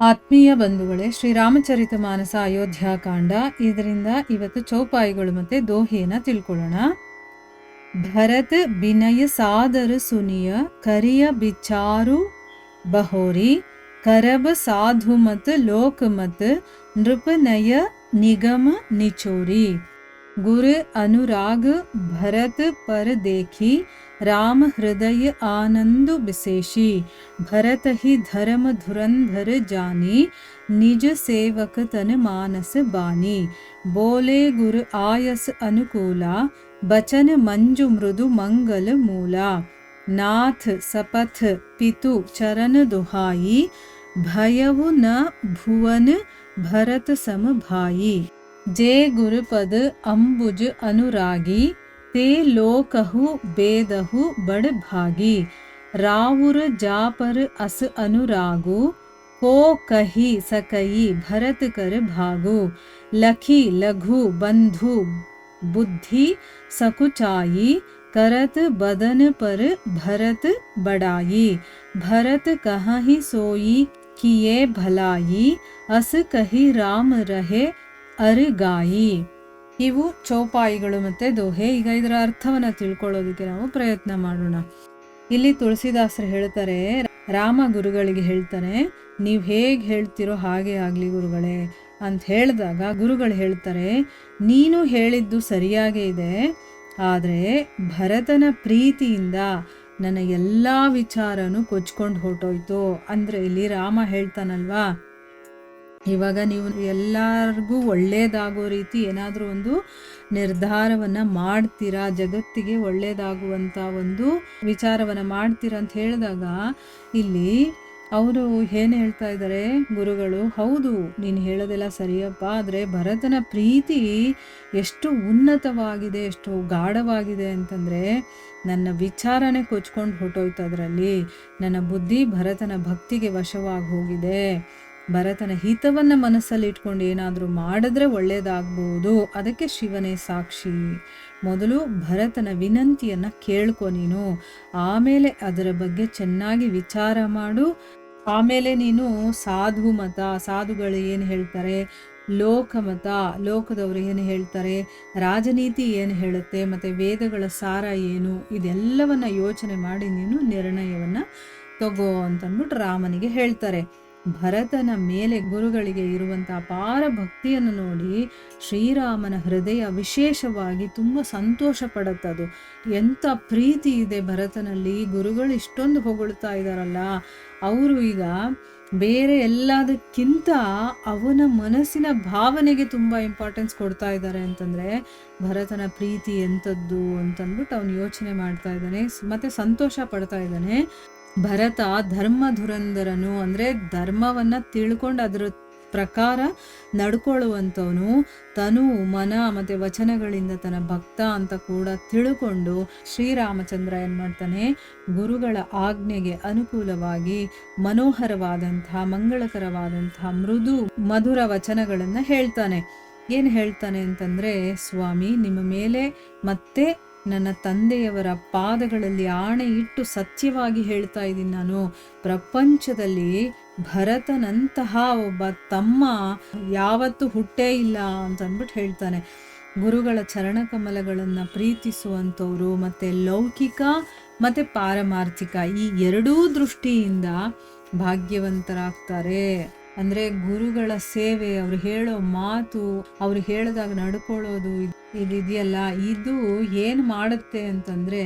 ಆತ್ಮೀಯ ಬಂಧುಗಳೇ, ಶ್ರೀರಾಮಚರಿತ ಮಾನಸ ಅಯೋಧ್ಯಾಕಾಂಡ. ಇದರಿಂದ ಇವತ್ತು ಚೌಪಾಯಿಗಳು ಮತ್ತೆ ದೋಹೆಯನ್ನ ತಿಳ್ಕೊಳ್ಳೋಣ. ಭರತ್ ಬಿನಯ ಸಾದರ ಸುನಿಯ ಕರಿಯ ಬಿಚಾರು ಬಹೋರಿ ಕರಬ ಸಾಧುಮತ್ ಲೋಕಮತ್ ನೃಪನಯ ನಿಗಮ ನಿಚೋರಿ. गुर अनुराग भरत पर देखी राम हृदय आनंद विशेषी. भरत ही धर्म धुरंधर जानी निज सेवक तन मानस बानी. बोले गुर आयस अनुकूला बचन मंजु मृदु मंगल मूला. नाथ सपथ पितु चरण दुहाई भयउ न भुवन भरत सम भाई. जे गुरुपद अंबुज अनुरागी ते लोकहु बेदहु बड़ भागी. रावुर जापर अस अनुरागु को कही सकई भरत कर भागु. लखी लघु बंधु बुद्धि सकुचाई करत बदन पर भरत बड़ाई. भरत कहीं सोई किए भलाई अस कही राम रहे ಅರಿಗಾಯಿ. ಇವು ಚೌಪಾಯಿಗಳು ಮತ್ತೆ ದೋಹೆ. ಈಗ ಇದರ ಅರ್ಥವನ್ನ ತಿಳ್ಕೊಳ್ಳೋದಕ್ಕೆ ನಾವು ಪ್ರಯತ್ನ ಮಾಡೋಣ. ಇಲ್ಲಿ ತುಳಸಿದಾಸರು ಹೇಳ್ತಾರೆ, ರಾಮ ಗುರುಗಳಿಗೆ ಹೇಳ್ತಾನೆ, ನೀವು ಹೇಗೆ ಹೇಳ್ತಿರೋ ಹಾಗೆ ಆಗ್ಲಿ ಗುರುಗಳೇ ಅಂತ ಹೇಳಿದಾಗ ಗುರುಗಳು ಹೇಳ್ತಾರೆ, ನೀನು ಹೇಳಿದ್ದು ಸರಿಯಾಗೇ ಇದೆ, ಆದರೆ ಭರತನ ಪ್ರೀತಿಯಿಂದ ನನ್ನ ಎಲ್ಲ ವಿಚಾರನೂ ಕೊಚ್ಕೊಂಡು ಹೊರಟೋಯ್ತು. ಅಂದರೆ ಇಲ್ಲಿ ರಾಮ ಹೇಳ್ತಾನಲ್ವಾ, ಇವಾಗ ನೀವು ಎಲ್ಲರಿಗೂ ಒಳ್ಳೆಯದಾಗೋ ರೀತಿ ಏನಾದರೂ ಒಂದು ನಿರ್ಧಾರವನ್ನು ಮಾಡ್ತೀರಾ, ಜಗತ್ತಿಗೆ ಒಳ್ಳೆಯದಾಗುವಂಥ ಒಂದು ವಿಚಾರವನ್ನು ಮಾಡ್ತೀರಾ ಅಂತ ಹೇಳಿದಾಗ ಇಲ್ಲಿ ಅವರು ಏನು ಹೇಳ್ತಾ ಇದ್ದಾರೆ ಗುರುಗಳು, ಹೌದು ನೀನು ಹೇಳೋದೆಲ್ಲ ಸರಿಯಪ್ಪ, ಆದರೆ ಭರತನ ಪ್ರೀತಿ ಎಷ್ಟು ಉನ್ನತವಾಗಿದೆ, ಎಷ್ಟು ಗಾಢವಾಗಿದೆ ಅಂತಂದರೆ ನನ್ನ ವಿಚಾರನೇ ಕೊಚ್ಕೊಂಡು ಹೊರಟೋಯ್ತು. ಅದರಲ್ಲಿ ನನ್ನ ಬುದ್ಧಿ ಭರತನ ಭಕ್ತಿಗೆ ವಶವಾಗಿ ಹೋಗಿದೆ. ಭರತನ ಹಿತವನ್ನು ಮನಸ್ಸಲ್ಲಿ ಇಟ್ಕೊಂಡು ಏನಾದರೂ ಮಾಡಿದ್ರೆ ಒಳ್ಳೇದಾಗ್ಬೋದು, ಅದಕ್ಕೆ ಶಿವನೇ ಸಾಕ್ಷಿ. ಮೊದಲು ಭರತನ ವಿನಂತಿಯನ್ನು ಕೇಳ್ಕೊ ನೀನು, ಆಮೇಲೆ ಅದರ ಬಗ್ಗೆ ಚೆನ್ನಾಗಿ ವಿಚಾರ ಮಾಡು. ಆಮೇಲೆ ನೀನು ಸಾಧು ಮತ, ಸಾಧುಗಳು ಏನು ಹೇಳ್ತಾರೆ, ಲೋಕಮತ, ಲೋಕದವರು ಏನು ಹೇಳ್ತಾರೆ, ರಾಜನೀತಿ ಏನು ಹೇಳುತ್ತೆ, ಮತ್ತು ವೇದಗಳ ಸಾರ ಏನು, ಇದೆಲ್ಲವನ್ನು ಯೋಚನೆ ಮಾಡಿ ನೀನು ನಿರ್ಣಯವನ್ನು ತಗೋ ಅಂತಂದ್ಬಿಟ್ಟು ರಾಮನಿಗೆ ಹೇಳ್ತಾರೆ. ಭರತನ ಮೇಲೆ ಗುರುಗಳಿಗೆ ಇರುವಂಥ ಅಪಾರ ಭಕ್ತಿಯನ್ನು ನೋಡಿ ಶ್ರೀರಾಮನ ಹೃದಯ ವಿಶೇಷವಾಗಿ ತುಂಬ ಸಂತೋಷ ಪಡುತ್ತದು. ಎಂಥ ಪ್ರೀತಿ ಇದೆ ಭರತನಲ್ಲಿ, ಗುರುಗಳು ಇಷ್ಟೊಂದು ಹೊಗಳ್ತಾ ಇದ್ದಾರಲ್ಲ, ಅವರು ಈಗ ಬೇರೆ ಎಲ್ಲದಕ್ಕಿಂತ ಅವನ ಮನಸ್ಸಿನ ಭಾವನೆಗೆ ತುಂಬ ಇಂಪಾರ್ಟೆನ್ಸ್ ಕೊಡ್ತಾ ಇದ್ದಾರೆ. ಅಂತಂದರೆ ಭರತನ ಪ್ರೀತಿ ಎಂಥದ್ದು ಅಂತಂದ್ಬಿಟ್ಟು ಅವನು ಯೋಚನೆ ಮಾಡ್ತಾ ಇದ್ದಾನೆ, ಮತ್ತು ಸಂತೋಷ ಪಡ್ತಾ ಇದ್ದಾನೆ. ಭರತ ಧರ್ಮ ಧುರಂಧರನು, ಅಂದರೆ ಧರ್ಮವನ್ನು ತಿಳ್ಕೊಂಡು ಅದರ ಪ್ರಕಾರ ನಡ್ಕೊಳ್ಳುವಂಥವನು, ತನು ಮನ ಮತ್ತು ವಚನಗಳಿಂದ ತನ್ನ ಭಕ್ತ ಅಂತ ಕೂಡ ತಿಳ್ಕೊಂಡು ಶ್ರೀರಾಮಚಂದ್ರ ಏನು ಮಾಡ್ತಾನೆ, ಗುರುಗಳ ಆಜ್ಞೆಗೆ ಅನುಕೂಲವಾಗಿ ಮನೋಹರವಾದಂತಹ ಮಂಗಳಕರವಾದಂತಹ ಮೃದು ಮಧುರ ವಚನಗಳನ್ನು ಹೇಳ್ತಾನೆ. ಏನು ಹೇಳ್ತಾನೆ ಅಂತಂದರೆ, ಸ್ವಾಮಿ ನಿಮ್ಮ ಮೇಲೆ ಮತ್ತೆ ನನ್ನ ತಂದೆಯವರ ಪಾದಗಳಲ್ಲಿ ಆಣೆ ಇಟ್ಟು ಸತ್ಯವಾಗಿ ಹೇಳ್ತಾ ಇದ್ದೀನಿ, ನಾನು ಪ್ರಪಂಚದಲ್ಲಿ ಭರತನಂತಹ ಒಬ್ಬ ತಮ್ಮ ಯಾವತ್ತೂ ಹುಟ್ಟೇ ಇಲ್ಲ ಅಂತಂದ್ಬಿಟ್ಟು ಹೇಳ್ತಾನೆ. ಗುರುಗಳ ಚರಣಕಮಲಗಳನ್ನು ಪ್ರೀತಿಸುವಂಥವ್ರು ಮತ್ತು ಲೌಕಿಕ ಮತ್ತು ಪಾರಮಾರ್ಥಿಕ ಈ ಎರಡೂ ದೃಷ್ಟಿಯಿಂದ ಭಾಗ್ಯವಂತರಾಗ್ತಾರೆ. ಅಂದರೆ ಗುರುಗಳ ಸೇವೆ, ಅವರು ಹೇಳೋ ಮಾತು, ಅವರು ಹೇಳಿದಾಗ ನಡ್ಕೊಳ್ಳೋದು ಇದೆಯಲ್ಲ, ಇದು ಏನು ಮಾಡುತ್ತೆ ಅಂತಂದರೆ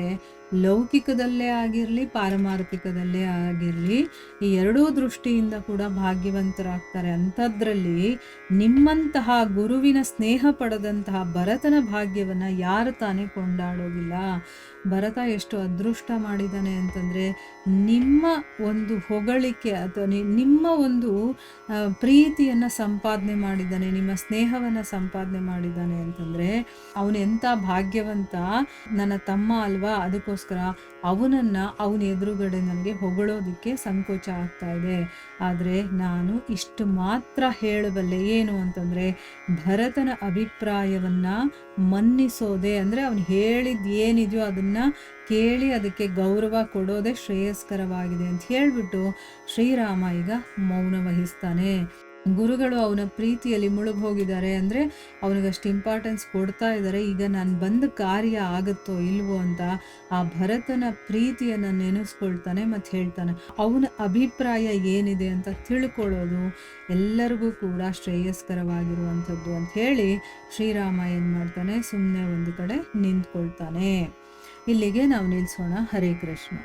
ಲೌಕಿಕದಲ್ಲೇ ಆಗಿರಲಿ ಪಾರಮಾರ್ಥಿಕದಲ್ಲೇ ಆಗಿರಲಿ ಈ ಎರಡೂ ದೃಷ್ಟಿಯಿಂದ ಕೂಡ ಭಾಗ್ಯವಂತರಾಗ್ತಾರೆ. ಅಂಥದ್ರಲ್ಲಿ ನಿಮ್ಮಂತಹ ಗುರುವಿನ ಸ್ನೇಹ ಪಡೆದಂತಹ ಭರತನ ಭಾಗ್ಯವನ್ನು ಯಾರು ತಾನೇ ಕೊಂಡಾಡೋದಿಲ್ಲ. ಭರತ ಎಷ್ಟು ಅದೃಷ್ಟ ಮಾಡಿದ್ದಾನೆ ಅಂತಂದರೆ ನಿಮ್ಮ ಒಂದು ಹೊಗಳಿಕೆ ಅಥವಾ ನಿಮ್ಮ ಒಂದು ಪ್ರೀತಿಯನ್ನು ಸಂಪಾದನೆ ಮಾಡಿದ್ದಾನೆ, ನಿಮ್ಮ ಸ್ನೇಹವನ್ನು ಸಂಪಾದನೆ ಮಾಡಿದ್ದಾನೆ ಅಂತಂದರೆ ಅವನು ಎಂಥ ಭಾಗ್ಯವಂತ. ನನ್ನ ತಮ್ಮ ಅಲ್ವಾ, ಅದಕ್ಕೋಸ್ಕರ ಅದಕ್ಕೋಸ್ಕರ ಅವನ ಎದುರುಗಡೆ ನನಗೆ ಹೊಗಳೋದಕ್ಕೆ ಸಂಕೋಚ ಆಗ್ತಾ ಇದೆ. ಆದರೆ ನಾನು ಇಷ್ಟು ಮಾತ್ರ ಹೇಳಬಲ್ಲೆ, ಏನು ಅಂತಂದರೆ ಭರತನ ಅಭಿಪ್ರಾಯವನ್ನು ಮನ್ನಿಸೋದೆ, ಅಂದರೆ ಅವನು ಹೇಳಿದ್ದು ಏನಿದೆಯೋ ಅದನ್ನು ಕೇಳಿ ಅದಕ್ಕೆ ಗೌರವ ಕೊಡೋದೇ ಶ್ರೇಯಸ್ಕರವಾಗಿದೆ ಅಂತ ಹೇಳಿಬಿಟ್ಟು ಶ್ರೀರಾಮ ಈಗ ಮೌನ ವಹಿಸ್ತಾನೆ. ಗುರುಗಳು ಅವನ ಪ್ರೀತಿಯಲ್ಲಿ ಮುಳುಗಿ ಹೋಗಿದ್ದಾರೆ, ಅಂದರೆ ಅವನಿಗಷ್ಟು ಇಂಪಾರ್ಟೆನ್ಸ್ ಕೊಡ್ತಾ ಇದ್ದಾರೆ. ಈಗ ನಾನು ಬಂದ ಕಾರ್ಯ ಆಗುತ್ತೋ ಇಲ್ವೋ ಅಂತ ಆ ಭರತನ ಪ್ರೀತಿಯನ್ನು ನೆನೆಸ್ಕೊಳ್ತಾನೆ ಮತ್ತು ಹೇಳ್ತಾನೆ ಅವನ ಅಭಿಪ್ರಾಯ ಏನಿದೆ ಅಂತ ತಿಳ್ಕೊಳ್ಳೋದು ಎಲ್ಲರಿಗೂ ಕೂಡ ಶ್ರೇಯಸ್ಕರವಾಗಿರುವಂಥದ್ದು ಅಂತ ಹೇಳಿ ಶ್ರೀರಾಮ ಏನು ಮಾಡ್ತಾನೆ, ಸುಮ್ಮನೆ ಒಂದು ಕಡೆ ನಿಂತ್ಕೊಳ್ತಾನೆ. ಇಲ್ಲಿಗೆ ನಾವು ನಿಲ್ಲಿಸೋಣ. ಹರೇ ಕೃಷ್ಣ.